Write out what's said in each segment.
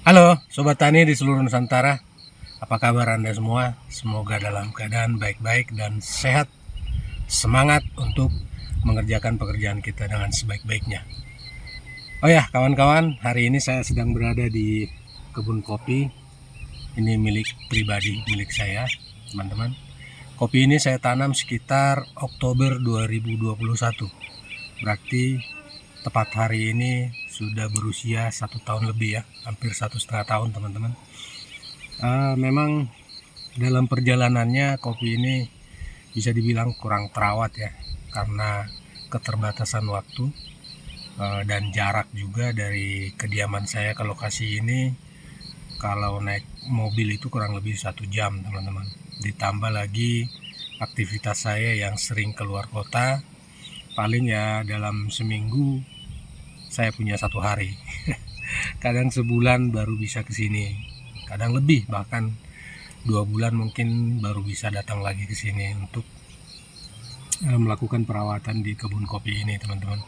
Halo Sobat Tani di seluruh Nusantara, apa kabar Anda semua? Semoga dalam keadaan baik-baik dan sehat, semangat untuk mengerjakan pekerjaan kita dengan sebaik-baiknya. Oh ya kawan-kawan, hari ini saya sedang berada di kebun kopi. Ini milik pribadi, milik saya teman-teman. Kopi ini saya tanam sekitar Oktober 2021. Berarti tepat hari ini sudah berusia 1 tahun lebih ya, hampir 1,5 tahun teman-teman. Memang dalam perjalanannya kopi ini bisa dibilang kurang terawat ya, karena keterbatasan waktu dan jarak juga dari kediaman saya ke lokasi ini. Kalau naik mobil itu kurang lebih 1 jam teman-teman, ditambah lagi aktivitas saya yang sering keluar kota. Paling ya dalam seminggu saya punya 1 hari. Kadang sebulan baru bisa ke sini, kadang lebih, bahkan 2 bulan mungkin baru bisa datang lagi ke sini untuk melakukan perawatan di kebun kopi ini teman-teman.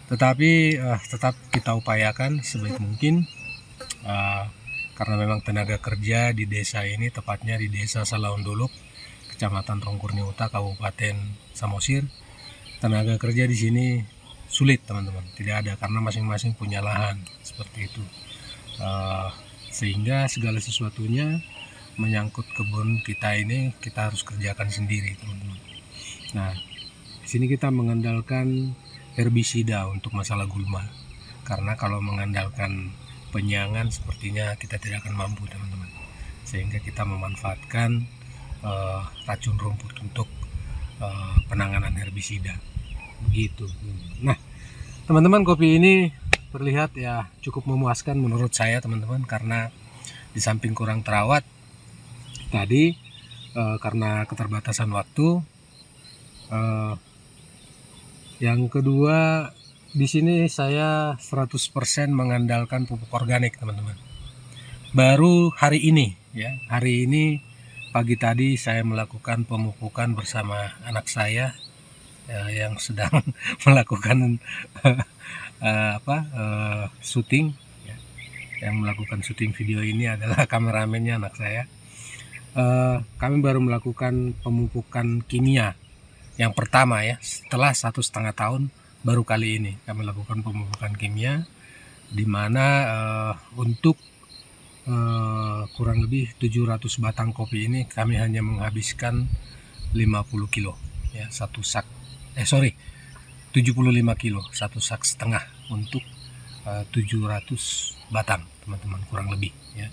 Tetapi tetap kita upayakan sebaik mungkin, karena memang tenaga kerja di desa ini, tepatnya di desa Salaunduluk, Kecamatan Rongkurni Utara, Kabupaten Samosir, tenaga kerja di sini sulit teman-teman, tidak ada, karena masing-masing punya lahan seperti itu. Sehingga segala sesuatunya menyangkut kebun kita ini kita harus kerjakan sendiri teman-teman. Nah, di sini kita mengandalkan herbisida untuk masalah gulma, karena kalau mengandalkan penyangan sepertinya kita tidak akan mampu teman-teman, sehingga kita memanfaatkan racun rumput untuk penanganan herbisida begitu. Nah teman-teman, kopi ini terlihat ya cukup memuaskan menurut saya teman-teman, karena di samping kurang terawat tadi karena keterbatasan waktu, yang kedua di sini saya 100% mengandalkan pupuk organik teman-teman. Baru hari ini ya, hari ini pagi tadi saya melakukan pemupukan bersama anak saya yang sedang melakukan syuting ya. Yang melakukan syuting video ini adalah kameramennya anak saya. Kami baru melakukan pemupukan kimia yang pertama ya, setelah 1,5 tahun baru kali ini kami lakukan pemupukan kimia, di mana untuk kurang lebih 700 batang kopi ini kami hanya menghabiskan 50 kilo ya, 75 kilo, 1,5 sak untuk 700 batang teman-teman, kurang lebih ya.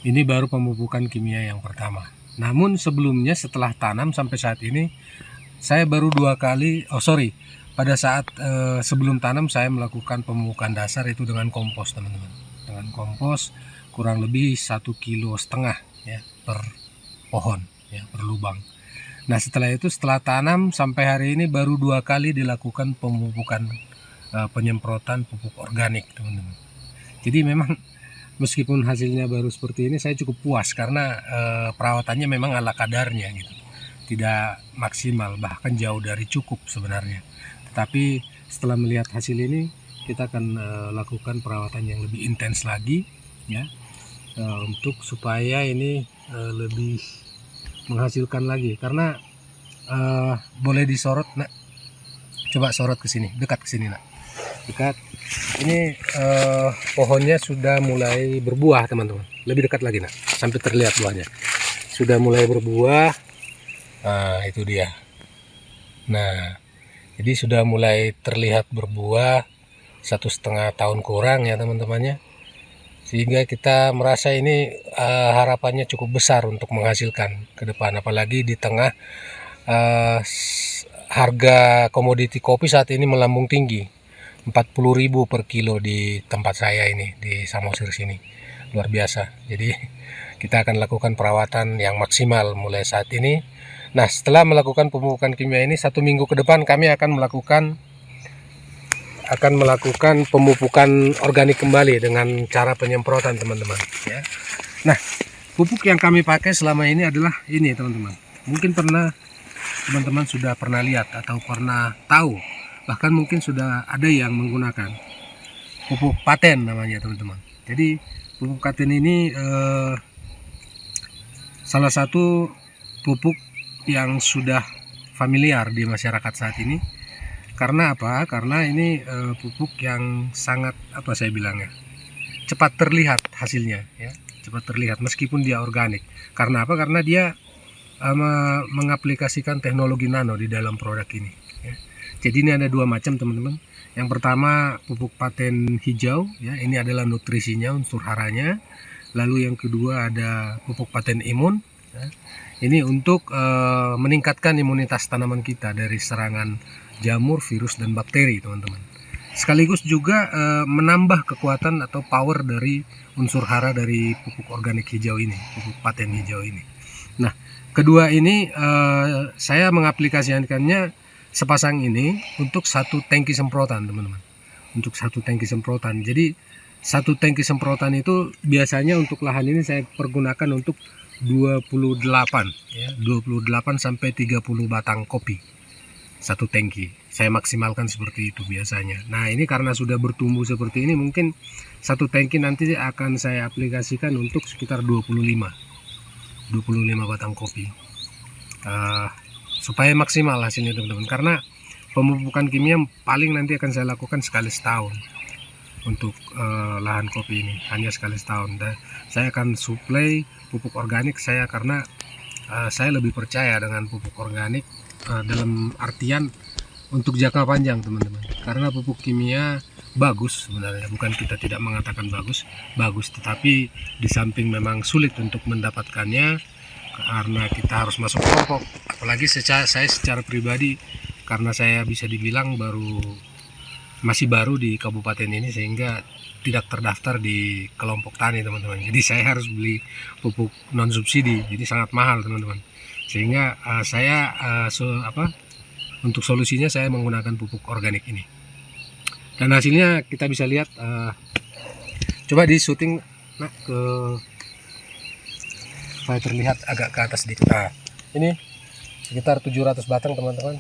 Ini baru pemupukan kimia yang pertama. Namun sebelumnya setelah tanam sampai saat ini saya baru 2 kali, pada saat sebelum tanam saya melakukan pemupukan dasar itu dengan kompos teman-teman, dengan kompos kurang lebih 1,5 kilo ya per pohon ya, per lubang. Nah setelah itu, setelah tanam sampai hari ini baru 2 kali dilakukan pemupukan penyemprotan pupuk organik teman-teman. Jadi memang meskipun hasilnya baru seperti ini, saya cukup puas karena perawatannya memang ala kadarnya gitu, tidak maksimal, bahkan jauh dari cukup sebenarnya. Tetapi setelah melihat hasil ini, kita akan lakukan perawatan yang lebih intens lagi ya, untuk supaya ini lebih menghasilkan lagi. Karena boleh disorot nak, coba sorot ke sini, dekat ke sini nak, dekat. Ini pohonnya sudah mulai berbuah teman-teman, lebih dekat lagi nak, sampai terlihat buahnya sudah mulai berbuah. Nah itu dia. Nah jadi sudah mulai terlihat berbuah 1,5 tahun kurang ya teman-temannya, sehingga kita merasa ini harapannya cukup besar untuk menghasilkan ke depan, apalagi di tengah harga komoditi kopi saat ini melambung tinggi, 40.000 per kilo di tempat saya ini di Samosir sini, luar biasa. Jadi kita akan lakukan perawatan yang maksimal mulai saat ini. Nah setelah melakukan pemupukan kimia ini, 1 minggu ke depan kami akan melakukan pemupukan organik kembali dengan cara penyemprotan teman-teman ya. Nah pupuk yang kami pakai selama ini adalah ini teman-teman, mungkin teman-teman sudah pernah lihat atau pernah tahu, bahkan mungkin sudah ada yang menggunakan pupuk paten namanya teman-teman. Jadi pupuk Katen ini salah satu pupuk yang sudah familiar di masyarakat saat ini. Karena apa? Karena ini pupuk yang sangat saya bilangnya cepat terlihat hasilnya, ya, cepat terlihat meskipun dia organik. Karena apa? Karena dia mengaplikasikan teknologi nano di dalam produk ini, ya. Jadi ini ada dua macam, teman-teman. Yang pertama pupuk paten hijau, ya, ini adalah nutrisinya, unsur haranya. Lalu yang kedua ada pupuk paten imun, ya. Ini untuk meningkatkan imunitas tanaman kita dari serangan jamur, virus, dan bakteri, teman-teman. Sekaligus juga menambah kekuatan atau power dari unsur hara dari pupuk organik hijau ini, pupuk paten hijau ini. Nah, kedua ini saya mengaplikasikannya sepasang ini untuk satu tangki semprotan, teman-teman. Untuk satu tangki semprotan. Jadi satu tangki semprotan itu biasanya untuk lahan ini saya pergunakan untuk 28, ya, 28 sampai 30 batang kopi. Satu tangki. Saya maksimalkan seperti itu biasanya. Nah, ini karena sudah bertumbuh seperti ini, mungkin satu tangki nanti akan saya aplikasikan untuk sekitar 25 batang kopi. Supaya maksimal hasilnya, teman-teman. Karena pemupukan kimia paling nanti akan saya lakukan sekali setahun untuk lahan kopi ini, hanya sekali setahun. Dan saya akan suplai pupuk organik saya karena saya lebih percaya dengan pupuk organik dalam artian untuk jangka panjang, teman-teman. Karena pupuk kimia bagus sebenarnya, bukan kita tidak mengatakan bagus, tetapi di samping memang sulit untuk mendapatkannya karena kita harus masuk kelompok. Apalagi saya secara pribadi, karena saya bisa dibilang masih baru di kabupaten ini, sehingga tidak terdaftar di kelompok tani, teman-teman. Jadi saya harus beli pupuk non subsidi, jadi sangat mahal, teman-teman. Sehingga untuk solusinya saya menggunakan pupuk organik ini. Dan hasilnya kita bisa lihat, coba di syuting ke supaya terlihat agak ke atas sedikit. Nah, ini sekitar 700 batang, teman-teman,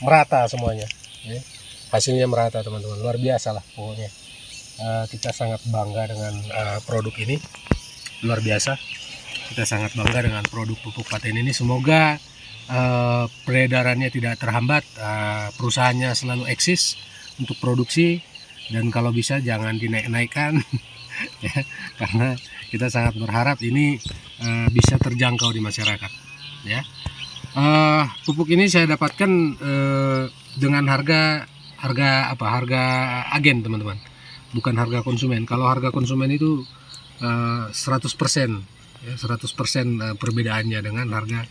merata semuanya, ya. Hasilnya merata, teman-teman, luar biasa lah pokoknya. Kita sangat bangga dengan produk ini, luar biasa. Kita sangat bangga dengan produk pupuk paten ini. Semoga peredarannya tidak terhambat, perusahaannya selalu eksis untuk produksi, dan kalau bisa jangan dinaik-naikkan ya, karena kita sangat berharap ini bisa terjangkau di masyarakat, ya. Pupuk ini saya dapatkan dengan harga agen, teman-teman, bukan harga konsumen. Kalau harga konsumen itu 100%, ya, 100% perbedaannya dengan harga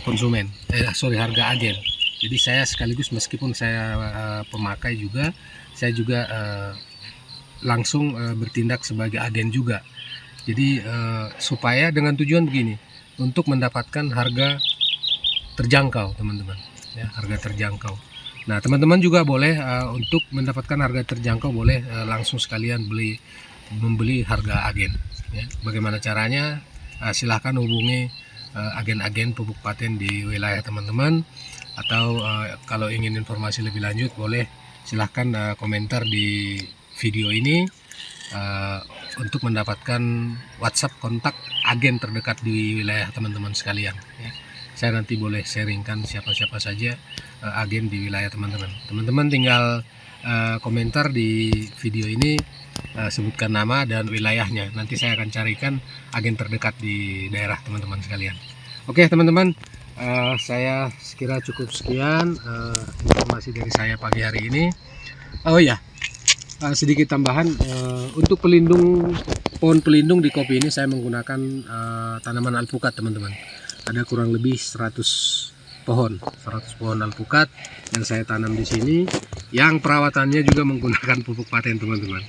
konsumen, harga agen. Jadi saya sekaligus, meskipun saya pemakai juga, saya juga langsung bertindak sebagai agen juga. Jadi supaya dengan tujuan begini, untuk mendapatkan harga terjangkau, teman-teman, ya, harga terjangkau. Nah, teman-teman juga boleh untuk mendapatkan harga terjangkau, boleh langsung sekalian membeli harga agen, ya. Bagaimana caranya? Silahkan hubungi agen-agen pupuk paten di wilayah teman-teman, atau kalau ingin informasi lebih lanjut, boleh silahkan komentar di video ini untuk mendapatkan WhatsApp kontak agen terdekat di wilayah teman-teman sekalian, ya. Saya nanti boleh sharingkan siapa-siapa saja agen di wilayah teman-teman. Teman-teman tinggal komentar di video ini, sebutkan nama dan wilayahnya. Nanti saya akan carikan agen terdekat di daerah teman-teman sekalian. Oke, teman-teman, saya sekira cukup sekian informasi dari saya pagi hari ini. Oh ya, sedikit tambahan, untuk pohon pelindung di kopi ini saya menggunakan tanaman alpukat, teman-teman. Ada kurang lebih 100 pohon alpukat yang saya tanam di sini, yang perawatannya juga menggunakan pupuk paten, teman-teman.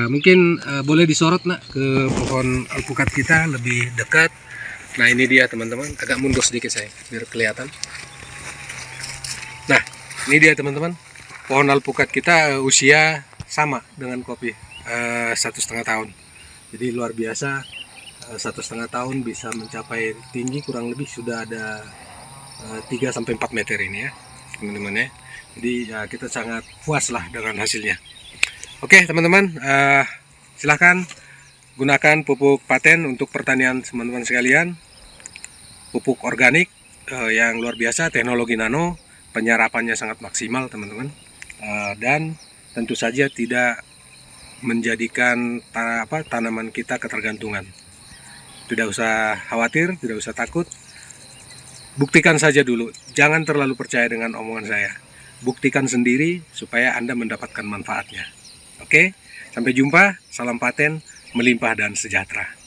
Mungkin boleh disorot nak ke pohon alpukat kita lebih dekat. Nah, ini dia, teman-teman, agak mundur sedikit saya biar kelihatan. Nah, ini dia, teman-teman, pohon alpukat kita usia sama dengan kopi, 1,5 tahun. Jadi luar biasa, 1,5 tahun bisa mencapai tinggi kurang lebih sudah ada 3-4 meter ini, ya, teman-teman, ya. Jadi kita sangat puas lah dengan hasilnya. Oke, teman-teman, silahkan gunakan pupuk paten untuk pertanian teman-teman sekalian. Pupuk organik yang luar biasa, teknologi nano, penyerapannya sangat maksimal teman-teman. Dan tentu saja tidak menjadikan tanaman kita ketergantungan. Tidak usah khawatir, tidak usah takut. Buktikan saja dulu, jangan terlalu percaya dengan omongan saya. Buktikan sendiri supaya Anda mendapatkan manfaatnya. Oke, sampai jumpa, salam paten, melimpah dan sejahtera.